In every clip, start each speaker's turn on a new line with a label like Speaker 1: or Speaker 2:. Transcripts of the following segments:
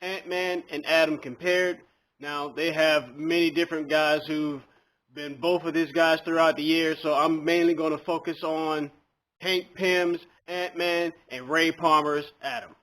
Speaker 1: Ant-Man and Adam compared. Now, they have many different guys who've been both of these guys throughout the year, so I'm mainly going to focus on Hank Pym's Ant-Man and Ray Palmer's Adam.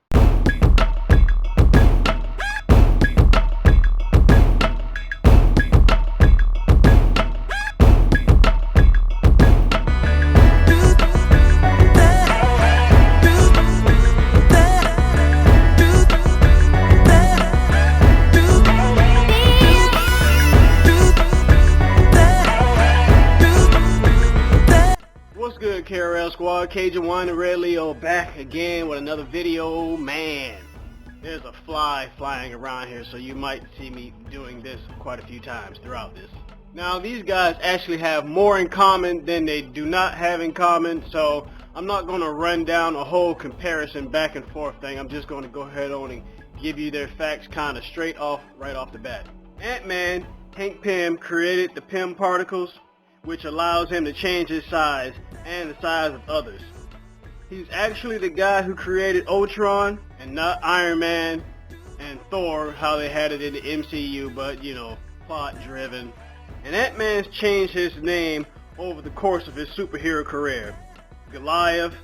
Speaker 1: What's good, KRL Squad? Cajun Wine and Red Leo back again with another video. Man, there's a fly flying around here, so you might see me doing this quite a few times throughout this. Now, these guys actually have more in common than they do not have in common, so I'm not going to run down a whole comparison back and forth thing. I'm just going to go ahead on and give you their facts kind of straight off, right off the bat. Ant-Man, Hank Pym, created the Pym particles, which allows him to change his size and the size of others. He's actually the guy who created Ultron and not Iron Man and Thor, how they had it in the MCU, but you know, plot driven. And Ant-Man's changed his name over the course of his superhero career. Goliath,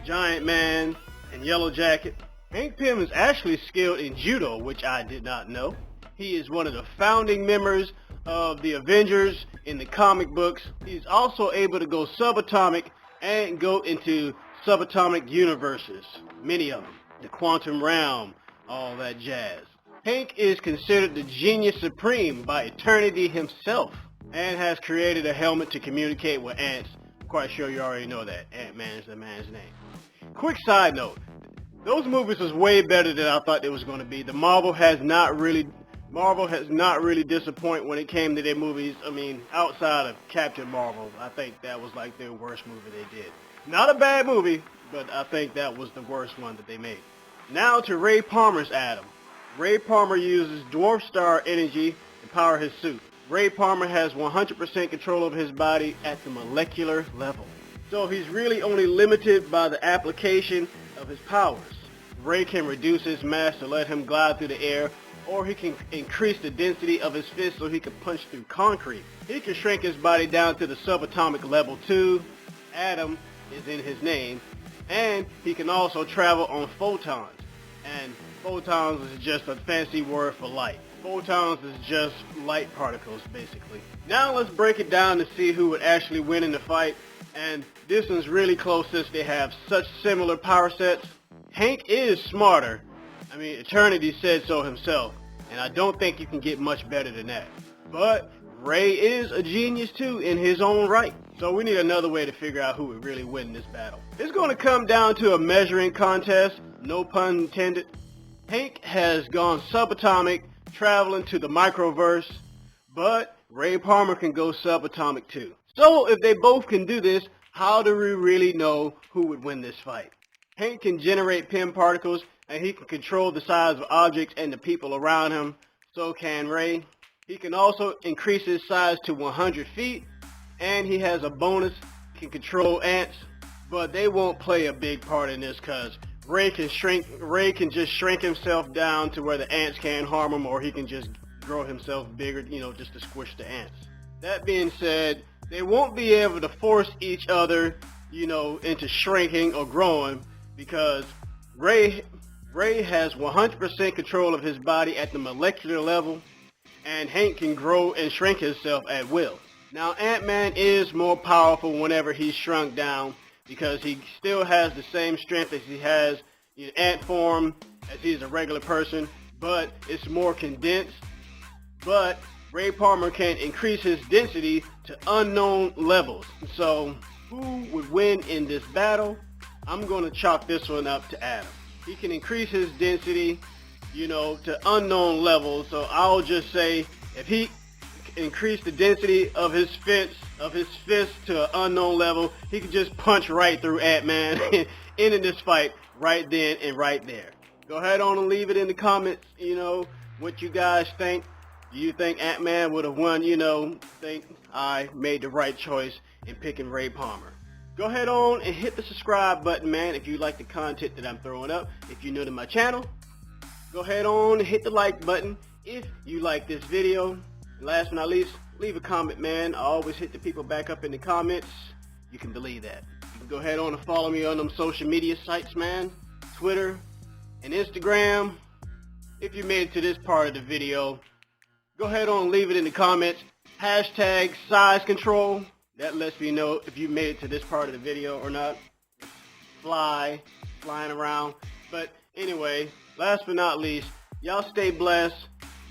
Speaker 1: Giant Man, and Yellow Jacket. Hank Pym is actually skilled in judo, which I did not know. He is one of the founding members of the Avengers in the comic books. He's also able to go subatomic and go into subatomic universes, many of them, the quantum realm, all that jazz. Hank is considered the genius supreme by Eternity himself and has created a helmet to communicate with ants. I'm quite sure you already know that. Ant-Man is the man's name. Quick side note, those movies was way better than I thought they was going to be. Marvel has not really disappointed when it came to their movies. I mean, outside of Captain Marvel, I think that was like their worst movie they did. Not a bad movie, but I think that was the worst one that they made. Now to Ray Palmer's Adam. Ray Palmer uses dwarf star energy to power his suit. Ray Palmer has 100% control of his body at the molecular level. So he's really only limited by the application of his powers. Ray can reduce his mass to let him glide through the air, or he can increase the density of his fist so he can punch through concrete. He can shrink his body down to the subatomic level too. Adam is in his name. And he can also travel on photons. And photons is just a fancy word for light. Photons is just light particles, basically. Now let's break it down to see who would actually win in the fight. And this one's really close since they have such similar power sets. Hank is smarter. I mean, Eternity said so himself, and I don't think you can get much better than that. But Ray is a genius too in his own right. So we need another way to figure out who would really win this battle. It's going to come down to a measuring contest, no pun intended. Hank has gone subatomic, traveling to the microverse, but Ray Palmer can go subatomic too. So if they both can do this, how do we really know who would win this fight? Hank can generate Pym particles, and he can control the size of objects and the people around him. So can Ray. He can also increase his size to 100 feet, and he has a bonus, can control ants, but they won't play a big part in this because Ray can just shrink himself down to where the ants can't harm him, or he can just grow himself bigger, you know, just to squish the ants. That being said, they won't be able to force each other, you know, into shrinking or growing because Ray has 100% control of his body at the molecular level, and Hank can grow and shrink himself at will. Now, Ant-Man is more powerful whenever he's shrunk down because he still has the same strength as he has in ant form as he's a regular person, but it's more condensed. But Ray Palmer can increase his density to unknown levels. So, who would win in this battle? I'm going to chalk this one up to Adam. He can increase his density, you know, to unknown levels. So I'll just say if he increased the density of his fist to an unknown level, he could just punch right through Ant-Man, ending this fight right then and right there. Go ahead on and leave it in the comments, you know, what you guys think. Do you think Ant-Man would have won? You know, think I made the right choice in picking Ray Palmer. Go ahead on and hit the subscribe button, man, if you like the content that I'm throwing up. If you're new to my channel, go ahead on and hit the like button if you like this video. And last but not least, leave a comment, man. I always hit the people back up in the comments. You can believe that. You can go ahead on and follow me on them social media sites, man. Twitter and Instagram. If you made it to this part of the video, go ahead on and leave it in the comments. Hashtag size control. That lets me know if you made it to this part of the video or not. Flying around. But anyway, last but not least, y'all stay blessed.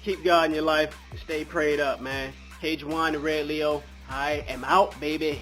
Speaker 1: Keep God in your life and stay prayed up, man. Cage One, the Red Leo. I am out, baby.